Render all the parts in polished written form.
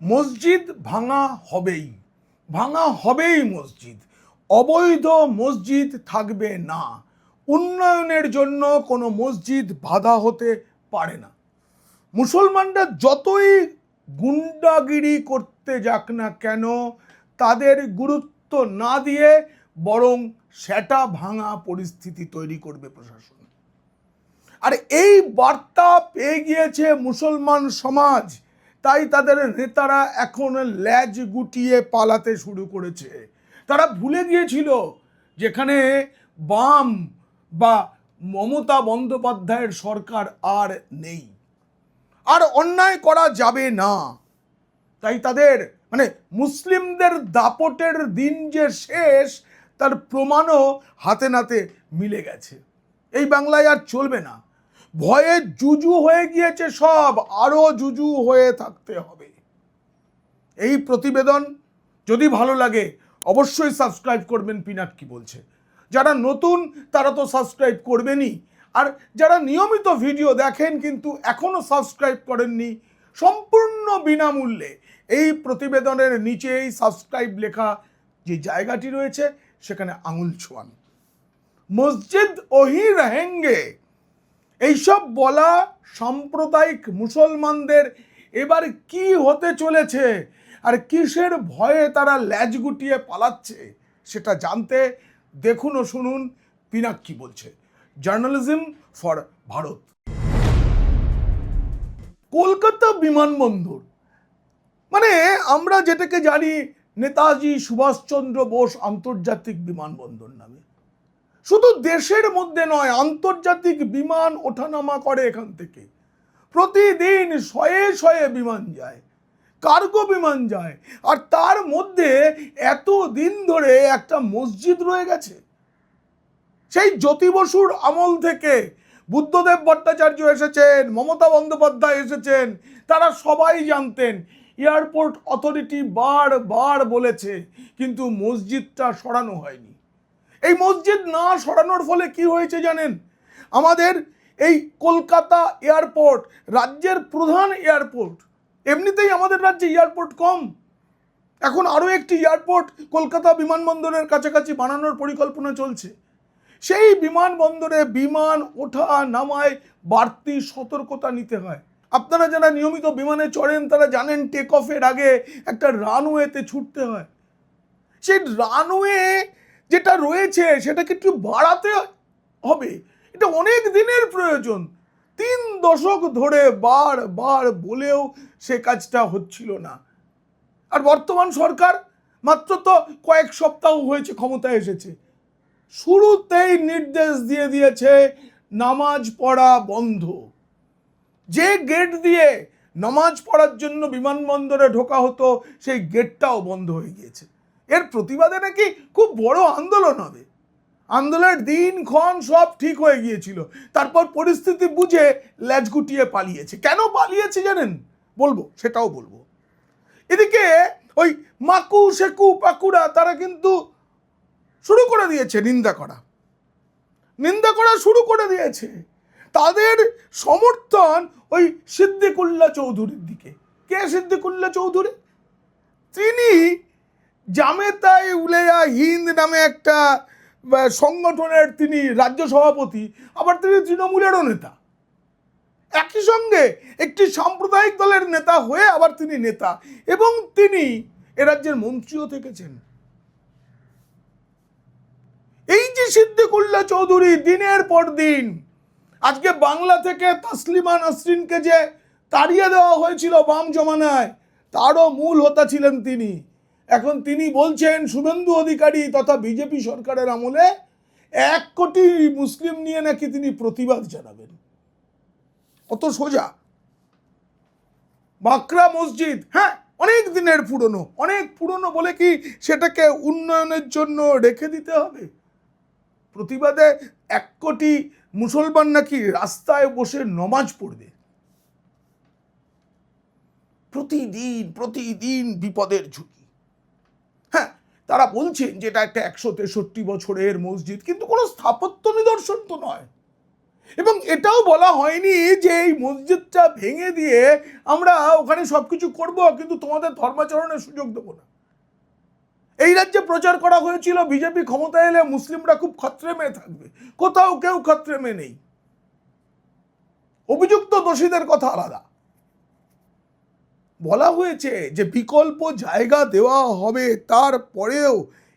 মসজিদ ভাঙা হবেই, মসজিদ। অবৈধ মসজিদ থাকবে না। উন্নয়নের জন্য কোনো মসজিদ বাধা হতে পারে না। মুসলমানরা যতই গুন্ডাগিরি করতে যাক না কেন, তাদের গুরুত্ব না দিয়ে বরং সেটা ভাঙা পরিস্থিতি তৈরি করবে প্রশাসন। আর এই বার্তা পেয়ে গিয়েছে মুসলমান সমাজ, তাই তাদের নেতারা এখন ল্যাজ গুটিয়ে পালাতে শুরু করেছে। তারা ভুলে গিয়েছিল যেখানে বাম বা মমতা বন্দ্যোপাধ্যায়ের সরকার আর নেই, আর অন্যায় করা যাবে না। তাই তাদের মুসলিমদের দাপটের দিন যে শেষ, তার প্রমাণও হাতে নাতে মিলে গেছে। এই বাংলায় আর চলবে না। ভয়ে জুজু হয়ে গিয়েছে সব, আরো জুজু হয়ে থাকতে হবে। এই প্রতিবেদন যদি ভালো লাগে অবশ্যই সাবস্ক্রাইব করবেন পিনাক কি বলছে। যারা নতুন তারা তো সাবস্ক্রাইব করবেনই, আর যারা নিয়মিত ভিডিও দেখেন কিন্তু এখনো সাবস্ক্রাইব করেননি, সম্পূর্ণ বিনামূল্যে এই প্রতিবেদনের নিচেই সাবস্ক্রাইব লেখা যে জায়গাটি রয়েছে সেখানে আঙুল ছোঁয়ান। মসজিদ ওহি রহেঙ্গে, এইসব বলা সাম্প্রদায়িক মুসলমানদের এবার কি হতে চলেছে আর কিসের ভয়ে তারা ল্যাজ গুটিয়ে পালাচ্ছে সেটা জানতে দেখুন ও শুনুন পিনাক কি বলছে। Journalism for Bharat. কলকাতা বিমানবন্দর আমরা যেটাকে জানি নেতাজি সুভাষচন্দ্র বোস আন্তর্জাতিক বিমানবন্দর নামে, শুধু দেশের মধ্যে নয়, আন্তর্জাতিক বিমান ওঠানামা করে এখান থেকে। প্রতিদিন শয়ে শয়ে বিমান যায়, কার্গো বিমান যায়, আর তার মধ্যে এত দিন ধরে একটা মসজিদ রয়ে গেছে। সেই জ্যোতি বসুর আমল থেকে বুদ্ধদেব ভট্টাচার্য এসেছেন, মমতা বন্দ্যোপাধ্যায় এসেছেন, তারা সবাই জানতেন। এয়ারপোর্ট অথরিটি বারবার বলেছে, কিন্তু মসজিদটা সরানো হয়নি। এই মসজিদ না সরানোর ফলে কি হয়েছে জানেন? আমাদের এই কলকাতা এয়ারপোর্ট রাজ্যের প্রধান এয়ারপোর্ট, এমনিতেই আমাদের রাজ্যে এয়ারপোর্ট কম, এখন আরও একটি এয়ারপোর্ট কলকাতা বিমানবন্দরের কাছাকাছি বানানোর পরিকল্পনা চলছে। সেই বিমানবন্দরে বিমান ওঠা নামায় বাড়তি সতর্কতা নিতে হয়। আপনারা যারা নিয়মিত বিমানে চড়েন তারা জানেন, টেক অফের আগে একটা রানওয়েতে ছুটতে হয়। সেই রানওয়ে যেটা রয়েছে সেটাকে একটু বাড়াতে হবে, এটা অনেক দিনের প্রয়োজন। 3 দশক ধরে বারবার বলেও সে কাজটা হচ্ছিল না। আর বর্তমান সরকার মাত্র তো কয়েক সপ্তাহ হয়েছে ক্ষমতায় এসেছে, শুরুতেই নির্দেশ দিয়ে দিয়েছে নামাজ পড়া বন্ধ। যে গেট দিয়ে নামাজ পড়ার জন্য বিমানবন্দরে ঢোকা হতো সেই গেটটাও বন্ধ হয়ে গিয়েছে। এর প্রতিবাদে নাকি খুব বড় আন্দোলন হবে। আন্দোলনের দিনক্ষণ সব ঠিক হয়ে গিয়েছিল, তারপর পরিস্থিতি বুঝে ল্যাজ গুটিয়ে পালিয়েছে। কেন পালিয়েছে জানেন? বলবো, সেটাও বলবো। এদিকে ওই মাকু শেকু পাকুড়া তারা কিন্তু শুরু করে দিয়েছে নিন্দা করা শুরু করে দিয়েছে। তাদের সমর্থন ওই সিদ্দিকুল্লাহ চৌধুরীর দিকে। কে সিদ্দিকুল্লাহ চৌধুরী? তিনি জামেতায়ে উলেমা হিন্দ নামে একটা সংগঠনের তিনি রাজ্য সভাপতি, আবার তিনি তৃণমূলেরও নেতা। একই সঙ্গে একটি সাম্প্রদায়িক দলের নেতা হয়ে আবার তিনি নেতা, এবং তিনি এ রাজ্যের মন্ত্রীও থেকেছেন। এই যে সিদ্দিকুল্লাহ চৌধুরী দিনের পর দিন, আজকে বাংলা থেকে তাসলিমা নাসরিনকে যে তাড়িয়ে দেওয়া হয়েছিল বাম জমানায়, তারও মূল হোতা ছিলেন তিনি। এখন তিনি বলছেন শুভেন্দু অধিকারী তথা বিজেপি সরকারের আমলে 1 কোটি মুসলিম নিয়ে নাকি তিনি প্রতিবাদ জানাবেন। কত সোজা। বাকরা মসজিদ, হ্যাঁ অনেক দিনের পুরনো, অনেক পুরনো বলে কি সেটাকে উন্নয়নের জন্য রেখে দিতে হবে? প্রতিবাদে 1 কোটি মুসলমান নাকি রাস্তায় বসে নমাজ পড়বে। প্রতিদিন বিপদের ঝুঁকি। হ্যাঁ, তারা বলছেন যে এটা একটা 163 বছরের মসজিদ, কিন্তু কোনো স্থাপত্য নিদর্শন তো নয়। এবং এটাও বলা হয়নি যে এই মসজিদটা ভেঙে দিয়ে আমরা ওখানে সবকিছু করব, কিন্তু তোমাদের ধর্মাচরণের সুযোগ দেবো না। এই রাজ্যে প্রচার করা হয়েছিল বিজেপি ক্ষমতা এলে মুসলিমরা খুব খতরে মেয়ে থাকবে। কোথাও কেউ খতরে মেয়ে নেই। অভিযুক্ত দোষীদের কথা আলাদা। বলা হয়েছে যে বিকল্প জায়গা দেওয়া হবে, তারপরেও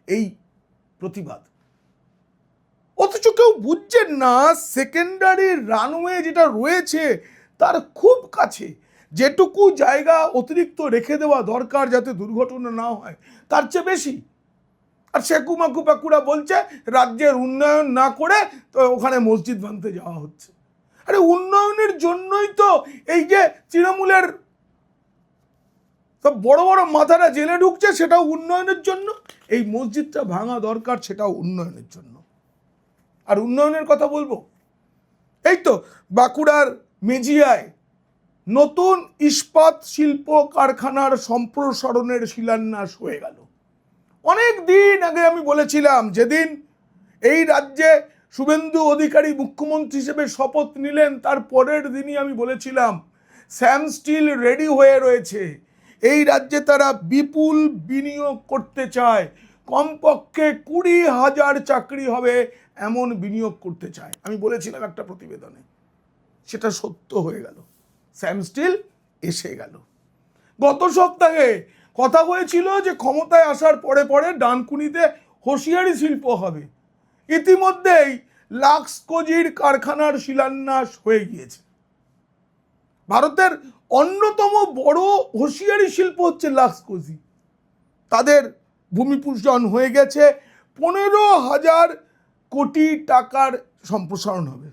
এই প্রতিবাদ। অথচ কেউ বুঝছেন না সেকেন্ডারি রানওয়ে যেটা রয়েছে তার খুব কাছে যেটুকু জায়গা অতিরিক্ত রেখে দেওয়া দরকার যাতে দুর্ঘটনা না হয়, তার চেয়ে বেশি। আর শেকুমাকু পাকুড়া বলছে রাজ্যের উন্নয়ন না করে তো ওখানে মসজিদ ভাঙতে যাওয়া হচ্ছে। আরে উন্নয়নের জন্যই তো এই যে তৃণমূলের সব বড় বড় মাথারা জেলে ঢুকছে, সেটাও উন্নয়নের জন্য। এই মসজিদটা ভাঙা দরকার, সেটাও উন্নয়নের জন্য। আর উন্নয়নের কথা বলবো, এই তো বাঁকুড়ার মেজিয়ায় নতুন ইস্পাত শিল্প কারখানার সম্প্রসারণের শিলান্যাস হয়ে গেল। অনেক দিন আগে আমি বলেছিলাম, যেদিন এই রাজ্যে শুভেন্দু অধিকারী মুখ্যমন্ত্রী হিসেবে শপথ নিলেন তার পরের দিনই আমি বলেছিলাম শ্যাম স্টিল রেডি হয়ে রয়েছে। এই রাজ্যে তারা বিপুল বিনিয়োগ করতে চায়, কমপক্ষে 20,000 চাকরি হবে এমন বিনিয়োগ করতে চায়। আমি বলেছিলাম একটা প্রতিবেদনে, সেটা সত্য হয়ে গেল। শ্যাম স্টিল এসে গেল। গত সপ্তাহে কথা হয়েছিল যে ক্ষমতায় আসার পরে পরে ডানকুনিতে হুঁশিয়ারি শিল্প হবে। ইতিমধ্যেই লাক্সকোজির কারখানার শিলান্যাস হয়ে গিয়েছে। ভারতের অন্যতম বড় হুঁশিয়ারি শিল্প হচ্ছে লাক্সকোজি। তাদের ভূমিপূজন হয়ে গেছে। 15,000 কোটি টাকার সম্প্রসারণ হবে।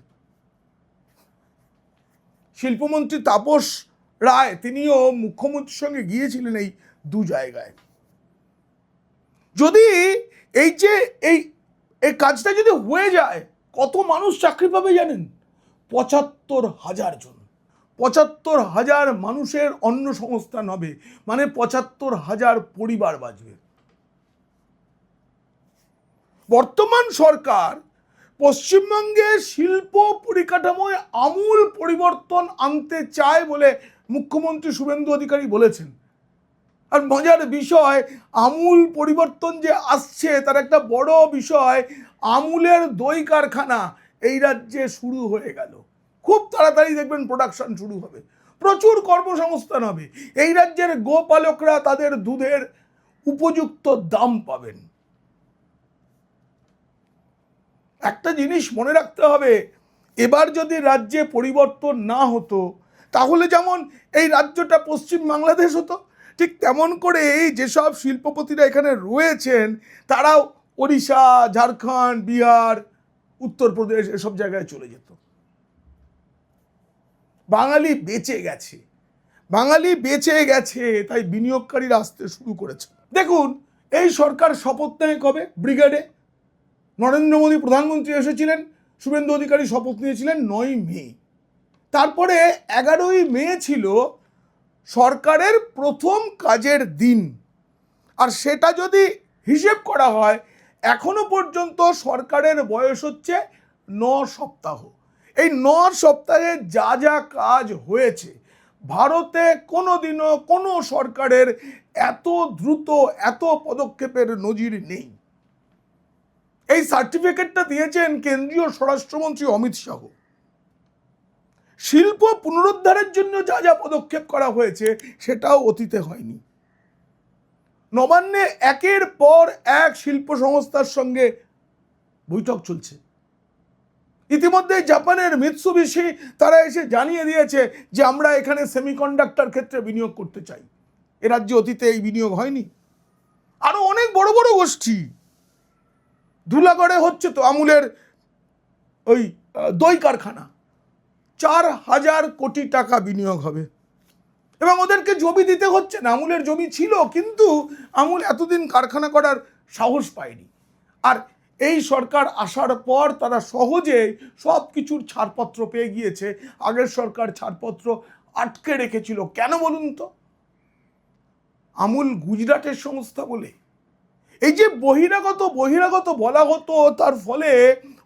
শিল্পমন্ত্রী তাপস রায় তিনিও মুখ্যমন্ত্রীর সঙ্গে গিয়েছিলেন এই দু জায়গায়। যদি এই যে এই কাজটা যদি হয়ে যায়, কত মানুষ চাকরি পাবে জানেন? 75,000 জন। 75,000 মানুষের অন্ন সংস্থান হবে, মানে 75,000 পরিবার বাঁচবে। বর্তমান সরকার পশ্চিমবঙ্গে শিল্প পরিকাঠামোয় আমূল পরিবর্তন আনতে চায় বলে মুখ্যমন্ত্রী শুভেন্দু অধিকারী বলেছেন। আর মজার বিষয়, আমূল পরিবর্তন যে আসছে তার একটা বড় বিষয়, আমূলের দই কারখানা এই রাজ্যে শুরু হয়ে গেল। খুব তাড়াতাড়ি দেখবেন প্রোডাকশন শুরু হবে, প্রচুর কর্মসংস্থান হবে। এই রাজ্যের গোপালকরা তাদের দুধের উপযুক্ত দাম পাবেন। একটা জিনিস মনে রাখতে হবে, এবার যদি রাজ্যে পরিবর্তন না হতো তাহলে যেমন এই রাজ্যটা পশ্চিম বাংলাদেশ হতো, ঠিক তেমন করে এই যেসব শিল্পপতিরা এখানে রয়েছেন তারাও ওড়িশা, ঝাড়খণ্ড, বিহার, উত্তরপ্রদেশ এসব জায়গায় চলে যেত। বাঙালি বেঁচে গেছে, বাঙালি বেঁচে গেছে, তাই বিনিয়োগকারীরা আসতে শুরু করেছে। দেখুন, এই সরকার শপথ নেয় কবে? ব্রিগেডে নরেন্দ্র মোদী প্রধানমন্ত্রী এসেছিলেন, শুভেন্দু অধিকারী শপথ নিয়েছিলেন 9 মে। তারপরে 11ই মে ছিল সরকারের প্রথম কাজের দিন। আর সেটা যদি হিসেব করা হয়, এখনো পর্যন্ত সরকারের বয়স হচ্ছে 9 সপ্তাহ। এই 9 সপ্তাহে যা যা কাজ হয়েছে, ভারতে কোনোদিনও কোনো সরকারের এত দ্রুত এত পদক্ষেপের নজির নেই। এই সার্টিফিকেটটা দিয়েছেন কেন্দ্রীয় স্বরাষ্ট্রমন্ত্রী অমিত শাহ। শিল্প পুনরুদ্ধারের জন্য যা যা পদক্ষেপ করা হয়েছে সেটাও অতীতে হয়নি। নবান্নে একের পর এক শিল্প সংস্থার সঙ্গে বৈঠক চলছে। ইতিমধ্যে জাপানের মিৎসুবিশি তারা এসে জানিয়ে দিয়েছে যে আমরা এখানে সেমিকন্ডাক্টর ক্ষেত্রে বিনিয়োগ করতে চাই। এ রাজ্যে অতীতে এই বিনিয়োগ হয়নি। আরো অনেক বড় বড় গোষ্ঠী, ধুলাগড়ে হচ্ছে তো আমুলের ওই দই কারখানা, 4,000 কোটি টাকা বিনিয়োগ হবে এবং ওদেরকে জমি দিতে হচ্ছে না। আমুলের জমি ছিল, কিন্তু আমুল এতদিন কারখানা করার সাহস পায়নি। আর এই সরকার আসার পর তারা সহজে সব কিছুর ছাড়পত্র পেয়ে গিয়েছে। আগের সরকার ছাড়পত্র আটকে রেখেছিল। কেন বলুন তো? আমুল গুজরাটের সংস্থা বলে। এই যে বহিরাগত বলা হতো, তার ফলে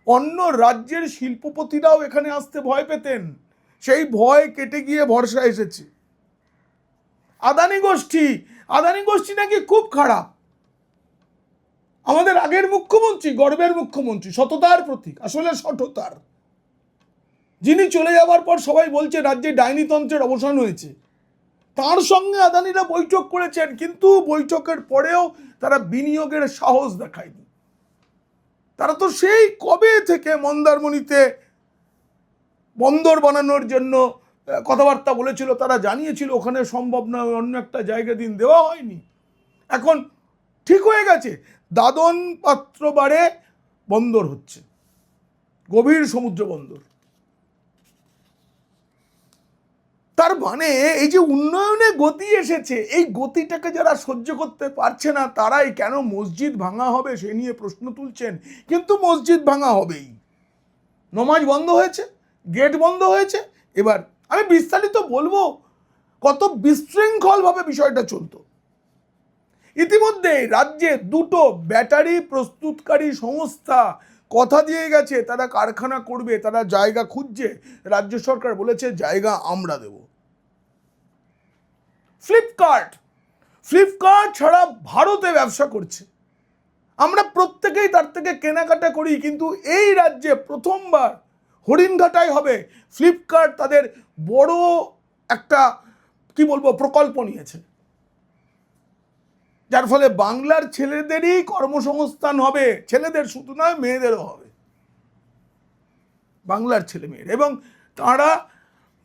অন্য রাজ্যের শিল্পপতিরাও এখানে আসতে ভয় পেতেন, সেই ভয় কেটে গিয়ে ভরসা এসেছে। আদানি গোষ্ঠী নাকি খুব খারাপ। আমাদের আগের মুখ্যমন্ত্রী, গর্বের মুখ্যমন্ত্রী, সততার প্রতীক, আসলে সততার, যিনি চলে যাওয়ার পর সবাই বলছে রাজ্যে ডাইনিতন্ত্রের অবসান হয়েছে, তার সঙ্গে আদানিরা বৈঠক করেছেন, কিন্তু বৈঠকের পরেও তারা বিনিয়োগের সাহস দেখায়নি। তারা তো সেই কবে থেকে মন্দারমণিতে বন্দর বানানোর জন্য কথাবার্তা বলেছিল, তারা জানিয়েছিল ওখানে সম্ভব না, অন্য একটা জায়গা দিন, দেওয়া হয়নি। এখন ঠিক হয়ে গেছে, দাদন পাত্রবাড়ে বন্দর হচ্ছে, গভীর সমুদ্র বন্দর। তার মানে এই যে উন্নয়নে গতি এসেছে, এই গতিটাকে যারা সহ্য করতে পারছে না তারাই কেন মসজিদ ভাঙা হবে সে নিয়ে প্রশ্ন তুলছেন। কিন্তু মসজিদ ভাঙা হবেই, নমাজ বন্ধ হয়েছে, গেট বন্ধ হয়েছে। এবার আমি বিস্তারিত বলবো কত বিশৃঙ্খলভাবে বিষয়টা চলতো। ইতিমধ্যে রাজ্যে দুটো ব্যাটারি প্রস্তুতকারী সংস্থা কথা দিয়ে গেছে তারা কারখানা করবে, তারা জায়গা খুঁজছে, রাজ্য সরকার বলেছে জায়গা আমরা দেব। ফ্লিপকার্ট ছাড়া ভারতে ব্যবসা করছে, আমরা প্রত্যেকেই তার থেকে কেনাকাটা করি, কিন্তু এই রাজ্যে প্রথমবার হরিণঘাটায় হবে ফ্লিপকার্ট তাদের বড় একটা কি বলবো প্রকল্প নিয়েছে, যার ফলে বাংলার ছেলেদেরই কর্মসংস্থান হবে, ছেলেদের শুধু নয় মেয়েদেরও হবে, বাংলার ছেলে মেয়ের। এবং তারা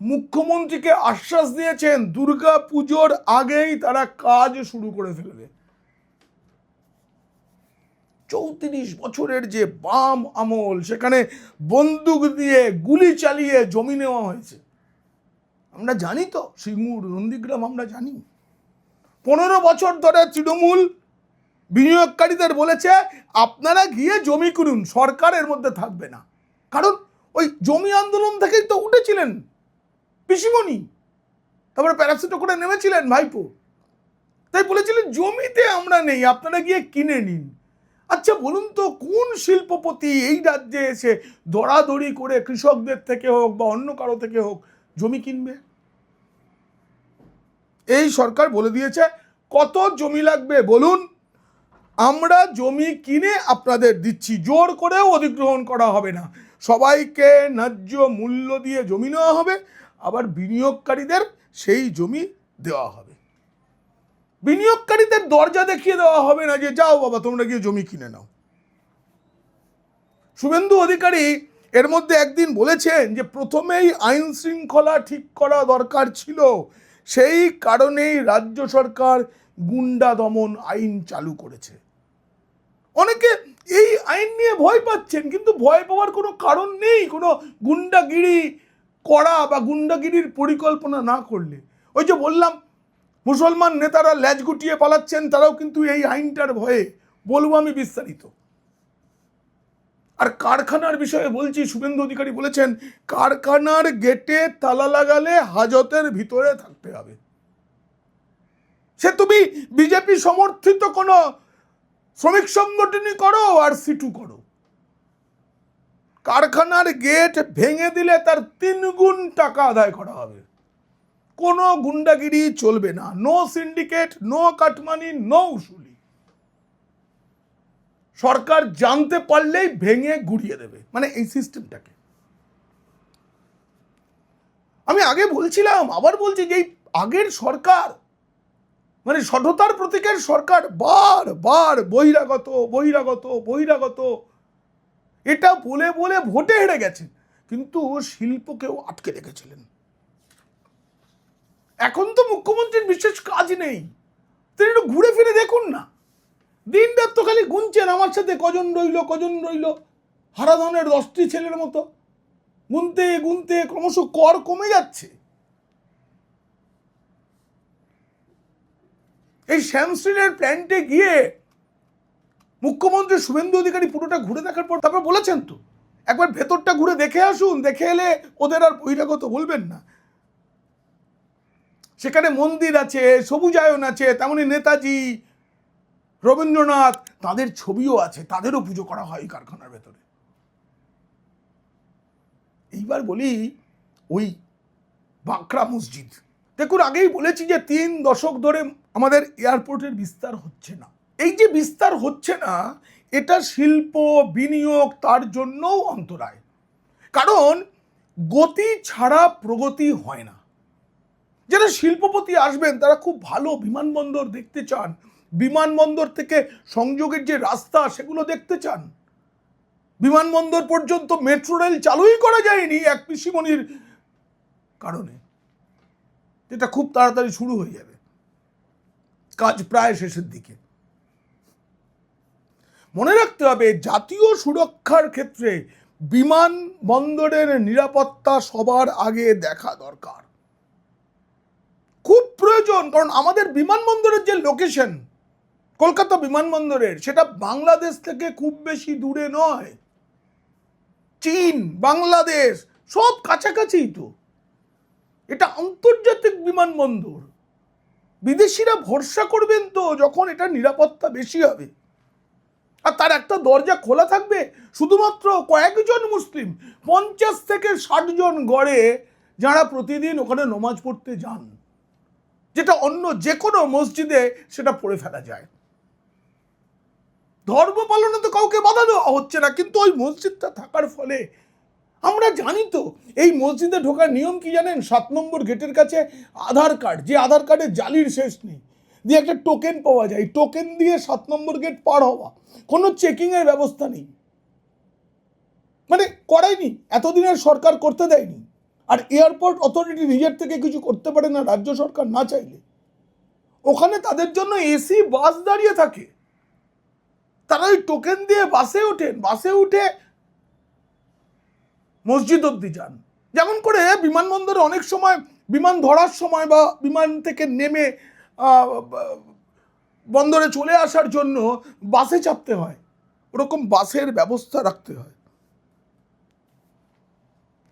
মুখ্যমন্ত্রীকে আশ্বাস দিয়েছেন দুর্গা পুজোর আগেই তারা কাজ শুরু করে ফেলবে। 34 বছরের যে বাম আমল, সেখানে বন্দুক দিয়ে গুলি চালিয়ে জমি নেওয়া হয়েছে, আমরা জানি তো, সিঙ্গুর নন্দীগ্রাম আমরা জানি। 15 বছর ধরে তৃণমূল বিনিয়োগকারীদের বলেছে আপনারা গিয়ে জমি কিনুন, সরকার এর মধ্যে থাকবে না। কারণ ওই জমি আন্দোলন থেকেই তো উঠেছিলেন পিসিমণি, তারপরে প্যারাসুট করে নেমেছিলেন ভাইপো, তাই বলেছিলেন জমিতে আমরা নেই, আপনারা গিয়ে কিনে নিন। আচ্ছা বলুন তো, কোন শিল্পপতি এই রাজ্যে এসে দরাদরি করে কৃষকদের থেকে হোক বা অন্য কারো থেকে হোক জমি কিনবে? এই সরকার বলে দিয়েছে কত জমি লাগবে বলুন, আমরা জমি কিনে আপনাদের দিচ্ছি, জোর করেও অধিগ্রহণ করা হবে না, সবাইকে ন্যায্য মূল্য দিয়ে জমি নেওয়া হবে, আবার বিনিয়োগকারীদের সেই জমি দেওয়া হবে। বিনিয়োগকারীদের দরজা দেখিয়ে দেওয়া হবে না যে যাও বাবা তোমরা গিয়ে জমি কিনে নাও। শুভেন্দু অধিকারী এর মধ্যে একদিন বলেছেন যে প্রথমেই আইন শৃঙ্খলা ঠিক করা দরকার ছিল, সেই কারণেই রাজ্য সরকার গুন্ডা দমন আইন চালু করেছে। অনেকে এই আইন নিয়ে ভয় পাচ্ছেন, কিন্তু ভয় পাওয়ার কোনো কারণ নেই। কোনো গুন্ডাগিরি করা বা গুন্ডাগিরির পরিকল্পনা না করলে, ওই যে বললাম মুসলমান নেতারা ল্যাজ গুটিয়ে পালাচ্ছেন, তারাও কিন্তু এই আইনটার ভয়ে, বলবো আমি বিস্তারিত। আর কারখানার বিষয়ে বলছি, শুভেন্দু অধিকারী বলেছেন কারখানার গেটে তালা লাগালে হাজতের ভিতরে থাকতে হবে। সে তুমি বিজেপি সমর্থিত কোনো শ্রমিক সংগঠনই করো আর সিটু করো, কারখানার গেট ভেঙে দিলে তার 3 গুণ টাকা আদায় করা হবে। কোনো গুন্ডাগিরি চলবে না, no syndicate, no cut money, no উসুলি। সরকার জানতে পারলেই ভেঙে গুড়িয়ে দেবে, মানে এই সিস্টেমটাকে। আমি আগে বলছিলাম, আবার বলছি যে আগের সরকার, মানে সততার প্রতীকের সরকার, বারবার বহিরাগত বহিরাগত বহিরাগত এটা বলে বলে ভোটে হেরে গেছে, কিন্তু শিল্পকেও আটকে রেখেছিলেন। এখন তো মুখ্যমন্ত্রীর বিশেষ কাজ নেই, তিনি একটু ঘুরে ফিরে দেখুন না, দিন রাত তো খালি গুনছেন আমার সাথে কজন রইল, হারাধনের 10টি ছেলের মতো গুনতে গুনতে ক্রমশ কর কমে যাচ্ছে। এই শ্যামশ্রীনের প্ল্যান্টে গিয়ে মুখ্যমন্ত্রী শুভেন্দু অধিকারী পুরোটা ঘুরে দেখার পর তারপর বলেছেন তো একবার ভেতরটা ঘুরে দেখে আসুন, দেখে এলে ওদের আর বহিরাগত বলবেন না। সেখানে মন্দির আছে, সবুজায়ন আছে, তেমনি নেতাজি, রবীন্দ্রনাথ, তাদের ছবিও আছে, তাদেরও পুজো করা হয় এই কারখানার ভেতরে। এইবার বলি ওই বাঁকড়া মসজিদ, দেখুন আগেই বলেছি যে 3 দশক ধরে আমাদের এয়ারপোর্টের বিস্তার হচ্ছে না। এই যে বিস্তার হচ্ছে না, এটা শিল্প বিনিয়োগ তার জন্যও অন্তরায়। কারণ গতি ছাড়া প্রগতি হয় না। যারা শিল্পপতি আসবেন তারা খুব ভালো বিমানবন্দর দেখতে চান, বিমানবন্দর থেকে সংযোগের যে রাস্তা সেগুলো দেখতে চান। বিমানবন্দর পর্যন্ত মেট্রো রেল চালুই করা যায়নি এক পিসিমণির কারণে, যেটা খুব তাড়াতাড়ি শুরু হয়ে যাবে, কাজ প্রায় শেষের দিকে। মনে রাখতে হবে জাতীয় সুরক্ষার ক্ষেত্রে বিমানবন্দরের নিরাপত্তা সবার আগে দেখা দরকার, খুব প্রয়োজন। কারণ আমাদের বিমানবন্দরের যে লোকেশন কলকাতা বিমানবন্দরের, সেটা বাংলাদেশ থেকে খুব বেশি দূরে নয়। চীন বাংলাদেশ সব কাছাকাছি, তো এটা আন্তর্জাতিক বিমানবন্দর। বিদেশিরা ভরসা করবেন তো যখন এটা নিরাপত্তা বেশি হবে। আর তার একটা দরজা খোলা থাকবে শুধুমাত্র কয়েকজন মুসলিম, 50 থেকে 60 জন গড়ে, যারা প্রতিদিন ওখানে নামাজ পড়তে যান, যেটা অন্য যে কোনো মসজিদে সেটা পড়ে ফেলা যায়। ধর্ম পালনে তো কাউকে বাধা দেওয়া হচ্ছে না, কিন্তু ওই মসজিদটা থাকার ফলে আমরা জানি তো এই মসজিদে ঢোকার নিয়ম কি জানেন? 7 নম্বর গেটের কাছে আধার কার্ড, যে আধার কার্ডে জালির শেষ নেই, দিয়ে একটা টোকেন পাওয়া যায়, টোকেন দিয়ে 7 নম্বর গেট পার হওয়া, কোনো চেকিংয়ের ব্যবস্থা নেই, মানে করায়নি, এতদিনের সরকার করতে দেয়নি। আর এয়ারপোর্ট অথরিটি নিজের থেকে কিছু করতে পারে না রাজ্য সরকার না চাইলে। ওখানে তাদের জন্য এসি বাস দাঁড়িয়ে থাকে, তারা ওই টোকেন দিয়ে বাসে ওঠেন, বাসে উঠে মসজিদ অব্দি যান। যেমন করে বিমানবন্দরে অনেক সময় বিমান ধরার সময় বা বিমান থেকে নেমে বন্দরে চলে আসার জন্য বাসে চাপতে হয়, ওরকম বাসের ব্যবস্থা রাখতে হয়।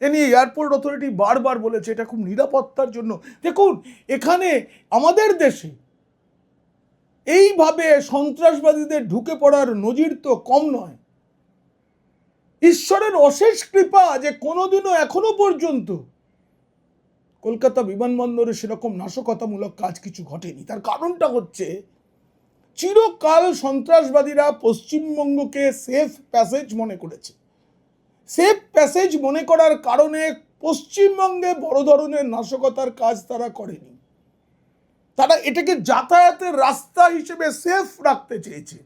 এ নিয়ে এয়ারপোর্ট অথরিটি বারবার বলেছে এটা খুব নিরাপত্তার জন্য। দেখুন এখানে আমাদের দেশে এইভাবে সন্ত্রাসবাদীদের ঢুকে পড়ার নজির তো কম নয়। ঈশ্বরের অশেষ কৃপা যে কোনোদিনও এখনো পর্যন্ত কলকাতা বিমানবন্দরে সেরকম নাশকতামূলক কাজ কিছু ঘটেনি। তার কারণটা হচ্ছে চিরকাল সন্ত্রাসবাদীরা পশ্চিমবঙ্গকে সেফ প্যাসেজ মনে করেছে। সেফ প্যাসেজ মনে করার কারণে পশ্চিমবঙ্গে বড় ধরনের নাশকতার কাজ তারা করেনি। তারা এটাকে যাতায়াতের রাস্তা হিসেবে সেফ রাখতে চেয়েছে,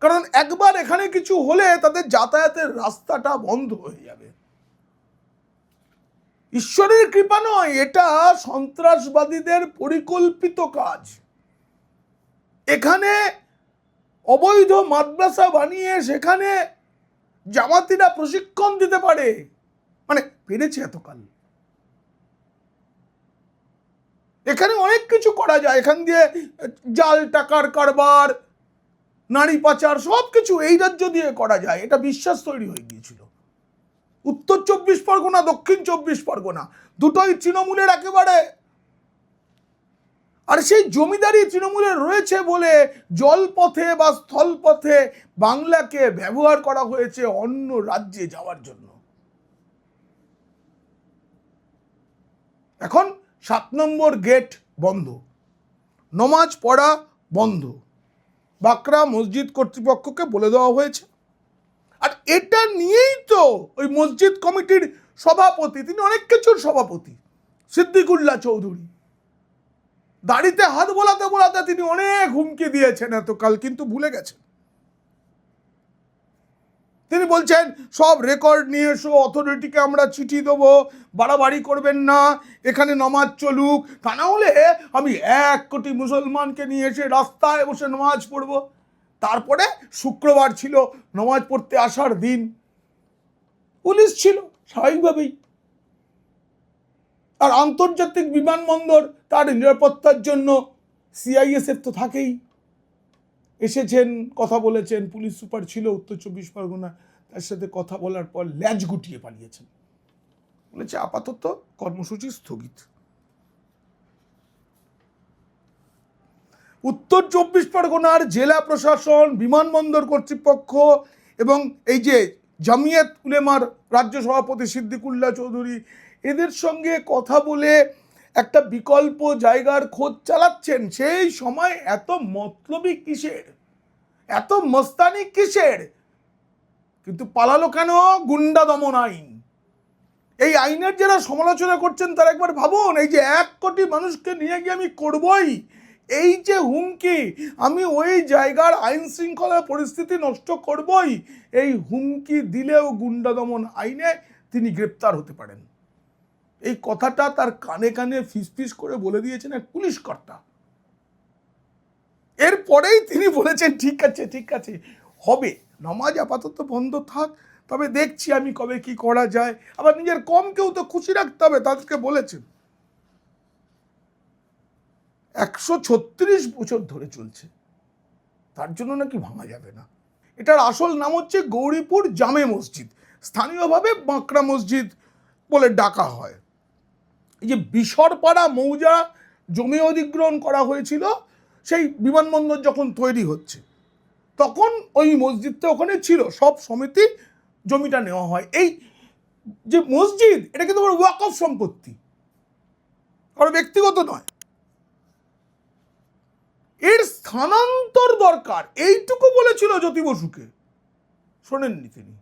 কারণ একবার এখানে কিছু হলে তাদের যাতায়াতের রাস্তাটা বন্ধ হয়ে যাবে। ঈশ্বরের কৃপা নয়, এটা সন্ত্রাসবাদীদের পরিকল্পিত কাজ। এখানে অবৈধ মাদ্রাসা বানিয়ে সেখানে জামাতিরা প্রশিক্ষণ দিতে পারে, মানে পেরেছে এতকাল। এখানে অনেক কিছু করা যায়, এখান দিয়ে জাল টাকার কারবার, নারী পাচার, সব কিছু এই রাজ্য দিয়ে করা যায়। এটা বিশ্বাস তৈরি হয়ে গিয়েছিল। উত্তর 24 পরগনা, দক্ষিণ 24 পরগনা দুটোই তৃণমূলের একেবারে। আর সেই জমিদারি তৃণমূলের রয়েছে বলে জলপথে বা স্থলপথে বাংলাকে ব্যবহার করা হয়েছে অন্য রাজ্যে যাওয়ার জন্য। এখন 7 নম্বর গেট বন্ধ, নমাজ পড়া বন্ধ, বাঁকড়া মসজিদ কর্তৃপক্ষকে বলে দেওয়া হয়েছে। আর এটা নিয়েই তো ওই মসজিদ কমিটির সভাপতি, তিনি অনেক কিছুর সভাপতি, সিদ্দিকুল্লাহ চৌধুরী, দাড়িতে হাত বোলাতে বোলাতে তিনি অনেক হুমকি দিয়েছেন এতকাল, কিন্তু ভুলে গেছেন। তিনি বলছেন সব রেকর্ড নিয়ে এসো, অথরিটিকে আমরা চিঠি দেবো, বাড়াবাড়ি করবেন না, এখানে নামাজ চলুক, তা না হলে আমি 1 কোটি মুসলমানকে নিয়ে এসে রাস্তায় বসে নামাজ পড়ব। তারপরে শুক্রবার ছিল নামাজ পড়তে আসার দিন, পুলিশ ছিল স্বাভাবিকভাবেই। আর আন্তর্জাতিক বিমানবন্দর, তার নিরাপত্তার জন্য সিআইএসএফ তো থাকেই। এসেছেন, কথা বলেছেন, পুলিশ সুপার ছিল উত্তর 24 পরগনা, তার সাথে কথা বলার পর ল্যাজ গুটিয়ে পালিয়েছেন, বলেছে আপাতত কর্মসূচি স্থগিত। উত্তর 24 পরগনার জেলা প্রশাসন, বিমানবন্দর কর্তৃপক্ষ এবং এই যে জামিয়াত উলেমার রাজ্য সভাপতি সিদ্দিকুল্লাহ চৌধুরী, এদের সঙ্গে কথা বলে একটা বিকল্প জায়গার খোঁজ চালাচ্ছেন। সেই সময় এত মতলবি কিসের, এত মস্তানি কিসের? কিন্তু পালালো কেন? গুন্ডা দমন আইন। এই আইনের যারা সমালোচনা করছেন তারা একবার ভাবুন, এই যে 1 কোটি মানুষকে নিয়ে গিয়ে আমি করবই, এই যে হুমকি, আমি ওই জায়গার আইন শৃঙ্খলা পরিস্থিতি নষ্ট করবই, এই হুমকি দিলেও গুন্ডা দমন আইনে তিনি গ্রেপ্তার হতে পারেন। এই কথাটা তার কানে কানে ফিসফিস করে বলে দিয়েছেন এক পুলিশ কর্তা। এরপরেই তিনি বলেছেন ঠিক আছে ঠিক আছে হবে, নামাজ আপাতত বন্ধ থাক, তবে দেখছি আমি কবে কি করা যায়। আবার নিজের কমকেও তো খুশি রাখতে হবে, তাদেরকে বলেছেন। 136 বছর ধরে চলছে, তার জন্য নাকি ভাঙা যাবে না। এটার আসল নাম হচ্ছে গৌরীপুর জামে মসজিদ, স্থানীয়ভাবে বাঁকড়া মসজিদ বলে ডাকা হয়। এই যে বিশরপাড়া মৌজা জমি অধিগ্রহণ করা হয়েছিল সেই বিমানবন্দর যখন তৈরি হচ্ছে, তখন ওই মসজিদটা ওখানে ছিল, সব সমিতি জমিটা নেওয়া হয়। এই যে মসজিদ, এটা কিন্তু ওয়াকফ সম্পত্তি, কারণ ব্যক্তিগত নয়। এর স্থানান্তর দরকার, এইটুকু বলেছিল জ্যোতি বসুকে, শোনেননি তিনি।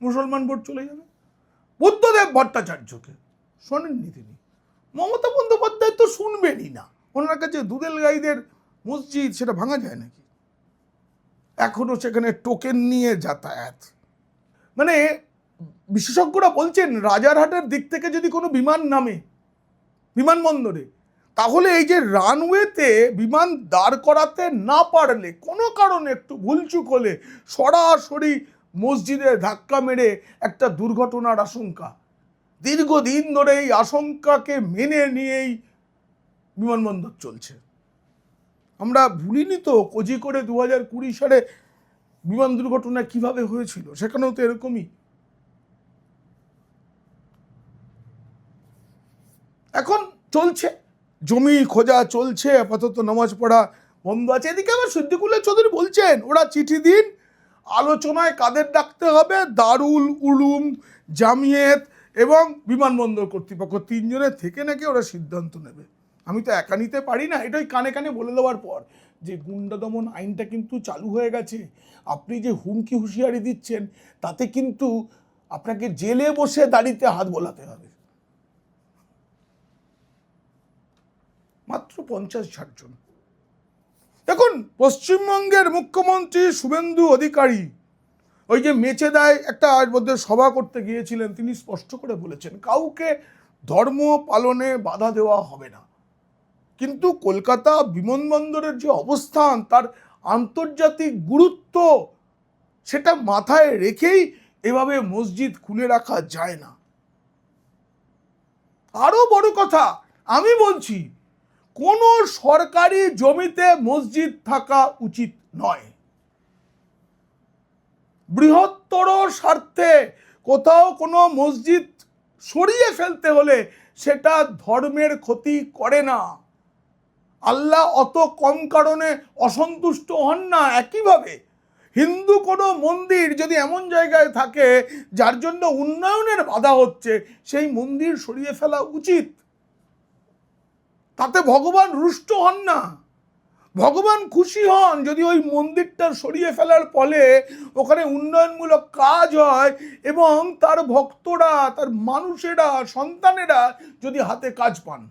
মুসলমান ভোট চলে যাবে। বুদ্ধদেব ভট্টাচার্যকে শোনেননি তিনি। মমতা বন্দ্যোপাধ্যায় তো শুনবেনই না, ওনার কাছে দুধেল গাইদের মসজিদ, সেটা ভাঙা যায় নাকি? এখনো সেখানে টোকেন নিয়ে যাতায়াত। মানে বিশেষজ্ঞরা বলছেন রাজারহাটের দিক থেকে যদি কোনো বিমান নামে বিমানবন্দরে, তাহলে এই যে রানওয়েতে বিমান দাঁড় করাতে না পারলে, কোনো কারণে একটু ভুলচুক হলে সরাসরি মসজিদে ধাক্কা মেরে একটা দুর্ঘটনার আশঙ্কা। দীর্ঘদিন ধরে এই আশঙ্কাকে মেনে নিয়েই বিমানবন্দর চলছে। আমরা ভুলিনি তো কোঝিকোড়ে 2020 সালে বিমান দুর্ঘটনা কিভাবে হয়েছিল, সেখানেও তো এরকমই। এখন চলছে, জমি খোঁজা চলছে, আপাতত নামাজ পড়া বন্ধ আছে। এদিকে আবার সিদ্দিকুল্লাহ চৌধুরী বলছেন ওরা চিঠি দিন, আলোচনায় কাদের ডাকতে হবে, দারুল উলুম, জামিয়াত এবং বিমানবন্দর কর্তৃপক্ষ, 3 জনের থেকে নাকি ওরা সিদ্ধান্ত নেবে। আমি তো একা নিতে পারি না। এটাই কানে কানে বলে দেওয়ার পর যে গুন্ডা দমন আইনটা কিন্তু চালু হয়ে গেছে, আপনি যে হুমকি হুঁশিয়ারি দিচ্ছেন তাতে কিন্তু আপনাকে জেলে বসে দাড়িতে হাত বোলাতে হবে। মাত্র 50-60 জন। দেখুন, পশ্চিমবঙ্গের মুখ্যমন্ত্রী শুভেন্দু অধিকারী ওই যে মেচেদায় একটা মধ্যে সভা করতে গিয়েছিলেন, তিনি স্পষ্ট করে বলেছেন কাউকে ধর্ম পালনে বাধা দেওয়া হবে না। কিন্তু কলকাতা বিমানবন্দরের যে অবস্থান, তার আন্তর্জাতিক গুরুত্ব, সেটা মাথায় রেখেই এভাবে মসজিদ খুলে রাখা যায় না। আরো বড় কথা, আমি বলছি কোনো সরকারি জমিতে মসজিদ থাকা উচিত নয়। বৃহত্তর স্বার্থে কোথাও কোনো মসজিদ সরিয়ে ফেলতে হলে সেটা ধর্মের ক্ষতি করে না। আল্লাহ অত কম কারণে অসন্তুষ্ট হন না। একইভাবে হিন্দু কোনো মন্দির যদি এমন জায়গায় থাকে যার জন্য উন্নয়নের বাধা হচ্ছে, সেই মন্দির সরিয়ে ফেলা উচিত। তাতে ভগবান রুষ্ট হন না, ভগবান খুশি হন যদি ওই মন্দিরটা সরিয়ে ফেলার ফলে ওখানে উন্নয়নমূলক কাজ হয় এবং তার ভক্তরা, তার মানুষেরা, সন্তানেরা যদি হাতে কাজ পান,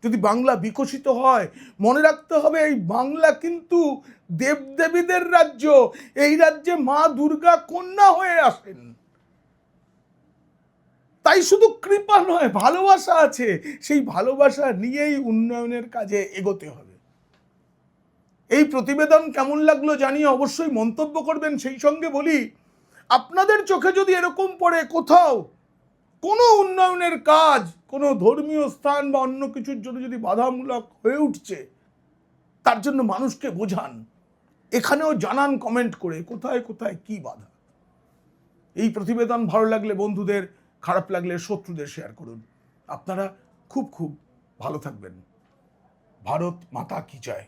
যদি বাংলা বিকশিত হয়। মনে রাখতে হবে এই বাংলা কিন্তু দেবদেবীদের রাজ্য। এই রাজ্যে মা দুর্গা কন্যা হয়ে আসেন। তাই শুধু কৃপা নয়, ভালোবাসা আছে। সেই ভালোবাসা নিয়েই উন্নয়নের কাজে এগোতে হবে। এই প্রতিবেদন কেমন লাগলো জানিয়ে অবশ্যই মন্তব্য করবেন। সেই সঙ্গে বলি, আপনাদের চোখে যদি এরকম পড়ে কোথাও কোনো উন্নয়নের কাজ, কোনো ধর্মীয় স্থান বা অন্য কিছুর জন্য যদি বাধামূলক হয়ে উঠছে, তার জন্য মানুষকে বোঝান, এখানেও জানান কমেন্ট করে কোথায় কোথায় কি বাধা। এই প্রতিবেদন ভালো লাগলে বন্ধুদের, খারাপ লাগলে শত্রুদের শেয়ার করুন। আপনারা খুব খুব ভালো থাকবেন। ভারত মাতা কি জয়।